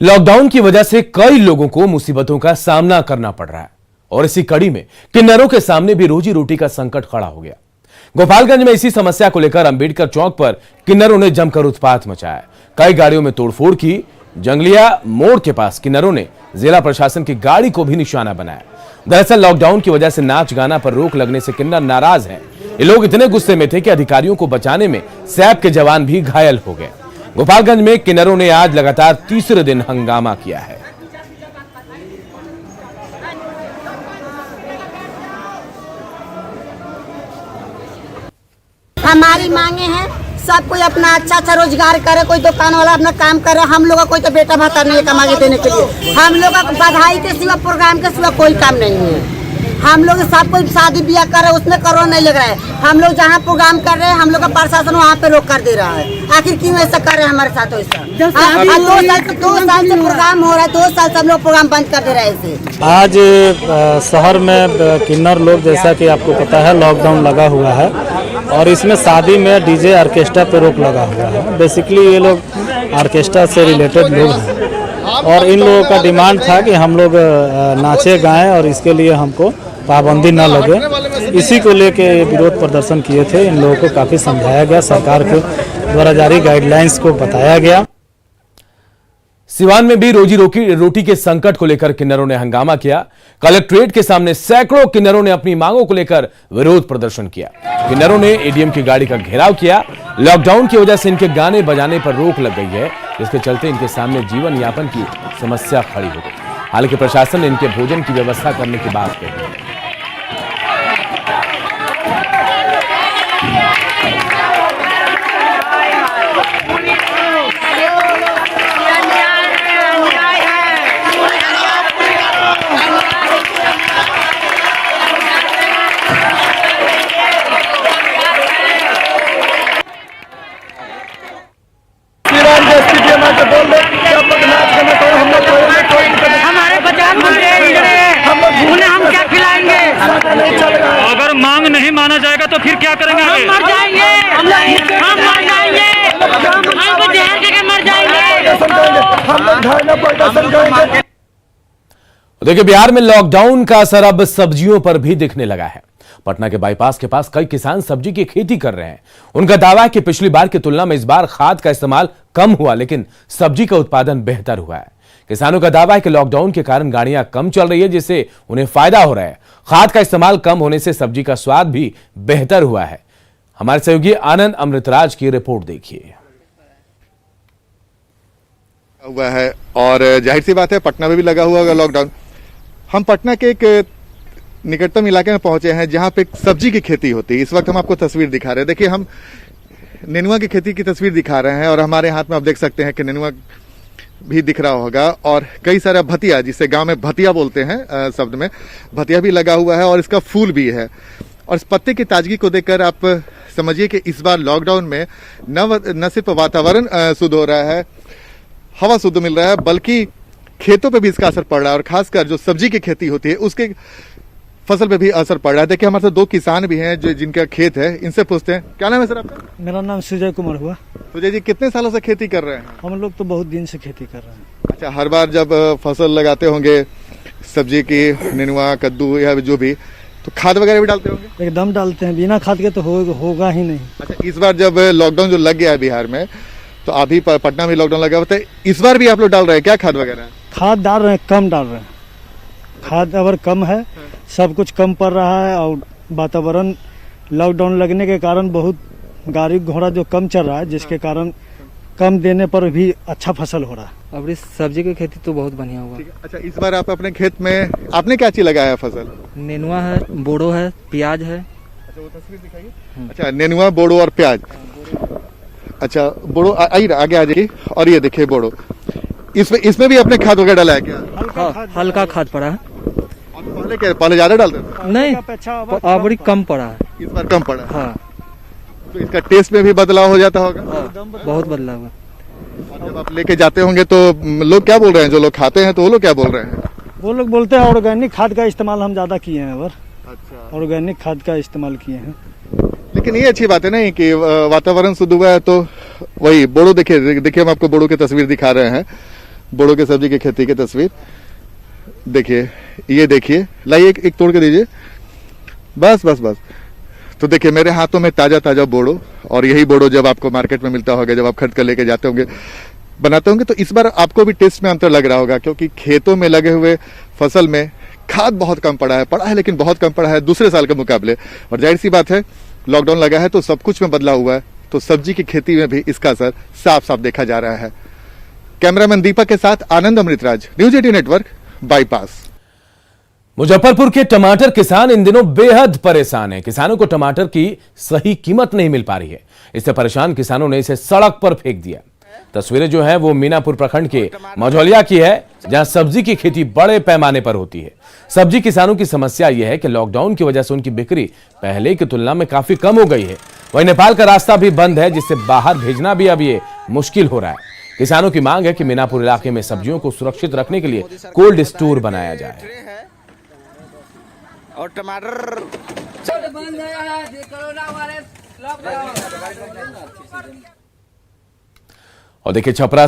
Lockdown की वजह से कई लोगों को मुसीबतों का सामना करना पड़ रहा है और इसी कड़ी में किन्नरों के सामने भी रोजी रोटी का संकट खड़ा हो गया। गोपालगंज में इसी समस्या को लेकर अंबेडकर चौक पर किन्नरों ने जमकर उत्पात मचाया। कई गाड़ियों में तोड़फोड़ की। जंगलिया मोड़ के पास किन्नरों ने जिला प्रशासन की गाड़ी को भी निशाना बनाया। दरअसल लॉकडाउन की वजह से नाच गाना पर रोक लगने से किन्नर नाराज हैं। ये लोग इतने गुस्से में थे कि अधिकारियों को बचाने में सैप के जवान भी घायल हो गए। गोपालगंज में किन्नरों ने आज लगातार तीसरे दिन हंगामा किया है। हमारी मांगे हैं सब कोई अपना अच्छा रोजगार करे, कोई दुकान वाला अपना काम करे। हम लोग का कोई तो बेटा भाता नहीं है कमा के देने के लिए। हम लोग का बधाई के सिवा प्रोग्राम के सिवा कोई काम नहीं है। हम लोग सब कोई शादी ब्याह करे उसमें करो नहीं लग रहा है। हम लोग जहाँ प्रोग्राम कर रहे हैं हम लोग का प्रशासन वहाँ पे रोक कर दे रहा है। आखिर क्यों ऐसा कर रहे हैं हमारे साथ? ऐसा 2 साल से प्रोग्राम हो रहा है, 2 साल से हम लोग प्रोग्राम बंद कर दे रहे हैं। आज शहर में किन्नर लोग, जैसा कि आपको पता है, लॉकडाउन लगा हुआ है और इसमें शादी में डीजे ऑर्केस्ट्रा पे रोक लगा हुआ है। बेसिकली ये लोग ऑर्केस्ट्रा से रिलेटेड लोग हैं और इन लोगों का डिमांड था कि हम लोग नाचे गाएं और इसके लिए हमको पाबंदी न लगे। इसी को लेके विरोध प्रदर्शन किए थे। इन लोगों को काफी समझाया गया, सरकार के द्वारा जारी गाइडलाइंस को बताया गया। सिवान में भी रोजी रोटी के संकट को लेकर किन्नरों ने हंगामा किया। कलेक्ट्रेट के सामने सैकड़ों किन्नरों ने अपनी मांगों को लेकर विरोध प्रदर्शन किया। किन्नरों ने एडीएम की गाड़ी का घेराव किया। लॉकडाउन की वजह से इनके गाने बजाने पर रोक लग गई है, जिसके चलते इनके सामने जीवन यापन की समस्या खड़ी हो गई। हालांकि प्रशासन ने इनके भोजन की व्यवस्था करने की बात कही। अगर मांग नहीं माना जाएगा तो फिर क्या करेंगे? हम मर जाएंगे, हम मर जाएंगे, हमको जहर देके मर जाएंगे। देखिए, बिहार में लॉकडाउन का असर अब सब्जियों पर भी दिखने लगा है। पटना के बाईपास के पास कई किसान सब्जी की खेती कर रहे हैं। उनका दावा है कि पिछली बार की तुलना में इस बार खाद का इस्तेमाल कम हुआ, लेकिन सब्जी का उत्पादन बेहतर हुआ है। किसानों का दावा है कि लॉकडाउन के कारण गाड़ियां कम चल रही है, जिससे उन्हें फायदा हो रहा है। खाद का इस्तेमाल कम होने से सब्जी का स्वाद भी बेहतर हुआ है। हमारे सहयोगी आनंद अमृतराज की रिपोर्ट देखिए। हुआ है और जाहिर सी बात है पटना में भी लगा हुआ होगा लॉकडाउन। हम पटना के एक निकटतम इलाके में पहुंचे हैं जहां पे सब्जी की खेती होती है। इस वक्त हम आपको तस्वीर दिखा रहे हैं। देखिए, हम नेनुआ की खेती की तस्वीर दिखा रहे हैं और हमारे हाथ में आप देख सकते हैं कि नेनुआ भी दिख रहा होगा और कई सारा भतिया, जिसे गांव में भतिया बोलते हैं शब्द में, भतिया भी लगा हुआ है और इसका फूल भी है। और इस पत्ते की ताजगी को देखकर आप समझिए कि इस बार लॉकडाउन में न सिर्फ वातावरण शुद्ध हो रहा है, हवा शुद्ध मिल रहा है, बल्कि खेतों पे भी इसका असर पड़ रहा है और खासकर जो सब्जी की खेती होती है उसके फसल पे भी असर पड़ रहा है। देखिए, हमारे साथ 2 किसान भी हैं जो जिनका खेत है। इनसे पूछते हैं, क्या नाम है सर आपका? मेरा नाम सुजय कुमार हुआ। सुजय जी, कितने सालों से खेती कर रहे हैं? हम लोग तो बहुत दिन से खेती कर रहे हैं। अच्छा, हर बार जब फसल लगाते होंगे सब्जी की, नेनुआ, कद्दू या जो भी, तो खाद वगैरह भी डालते होंगे? एकदम डालते हैं, बिना खाद के तो होगा ही नहीं। अच्छा, इस बार जब लॉकडाउन जो लग गया है बिहार में, तो अभी पटना में लॉकडाउन लगा हुआ है, इस बार भी आप लोग डाल रहे हैं क्या खाद वगैरह? खाद डाल रहे हैं, कम डाल रहे हैं। खाद अगर कम है, सब कुछ कम पड़ रहा है और वातावरण लॉकडाउन लगने के कारण बहुत गाड़ी घोड़ा जो कम चल रहा है, जिसके कारण कम देने पर भी अच्छा फसल हो रहा है। अब इस सब्जी की खेती तो बहुत बढ़िया हुआ। अच्छा, इस बार आप अपने खेत में आपने क्या चीज लगाया है फसल? नेनुआ है, बोड़ो है, प्याज है। अच्छा, वो तस्वीर दिखाइए। अच्छा, नेनुआ, बोड़ो और प्याज। अच्छा, बोड़ो आगे आ जाइए और ये देखिए बोड़ो। इसमें भी अपने खाद वगैरह डाला है क्या? हल्का खाद पड़ा है। पहले ज्यादा डालते थे? नहीं, अब कम पड़ा है। इस बार कम पड़ा है। हाँ। तो इसका टेस्ट में भी बदलाव हो जाता होगा? बहुत बदलाव है। और जब आप लेके जाते होंगे तो लोग क्या बोल रहे हैं? जो लोग खाते हैं तो वो लोग क्या बोल रहे हैं? वो लोग बोलते हैं ऑर्गेनिक खाद का इस्तेमाल हम ज्यादा किए हैं। अच्छा, ऑर्गेनिक खाद का इस्तेमाल किए हैं। लेकिन ये अच्छी बात है नहीं कि वातावरण शुद्ध हुआ है। तो वही बोड़ो, देखिए हम आपको बोड़ो की तस्वीर दिखा रहे हैं। बोड़ो के सब्जी की खेती की तस्वीर देखिए, ये देखिए, लाइए एक तोड़ के दीजिए, बस बस बस। तो देखिए मेरे हाथों में ताजा ताजा बोड़ो, और यही बोड़ो जब आपको मार्केट में मिलता होगा, जब आप खरीद कर लेके जाते होंगे, बनाते होंगे, तो इस बार आपको भी टेस्ट में अंतर लग रहा होगा, क्योंकि खेतों में लगे हुए फसल में खाद बहुत कम पड़ा है लेकिन बहुत कम पड़ा है दूसरे साल के मुकाबले। और जाहिर सी बात है, लॉकडाउन लगा है तो सब कुछ में बदलाव हुआ है, तो सब्जी की खेती में भी इसका असर साफ साफ देखा जा रहा है। कैमरामैन दीपक के साथ Anand Amritraj, news 18 network, bypass. Muzaffarpur के टमाटर किसान इन दिनों बेहद परेशान हैं। किसानों को टमाटर की सही कीमत नहीं मिल पा रही है। इससे परेशान किसानों ने इसे सड़क पर फेंक दिया। तस्वीरें जो है वो मीनापुर प्रखंड के मझौलिया की है, जहां सब्जी की खेती बड़े पैमाने पर होती है। सब्जी किसानों की समस्या यह है कि लॉकडाउन की वजह से उनकी बिक्री पहले की तुलना में काफी कम हो गई है। वहीं नेपाल का रास्ता भी बंद है, जिससे बाहर भेजना भी अब ये मुश्किल हो रहा है। किसानों की मांग है कि मीनापुर इलाके में सब्जियों को सुरक्षित रखने के लिए कोल्ड स्टोर बनाया जाए। और टमाटर और देखिए छपरा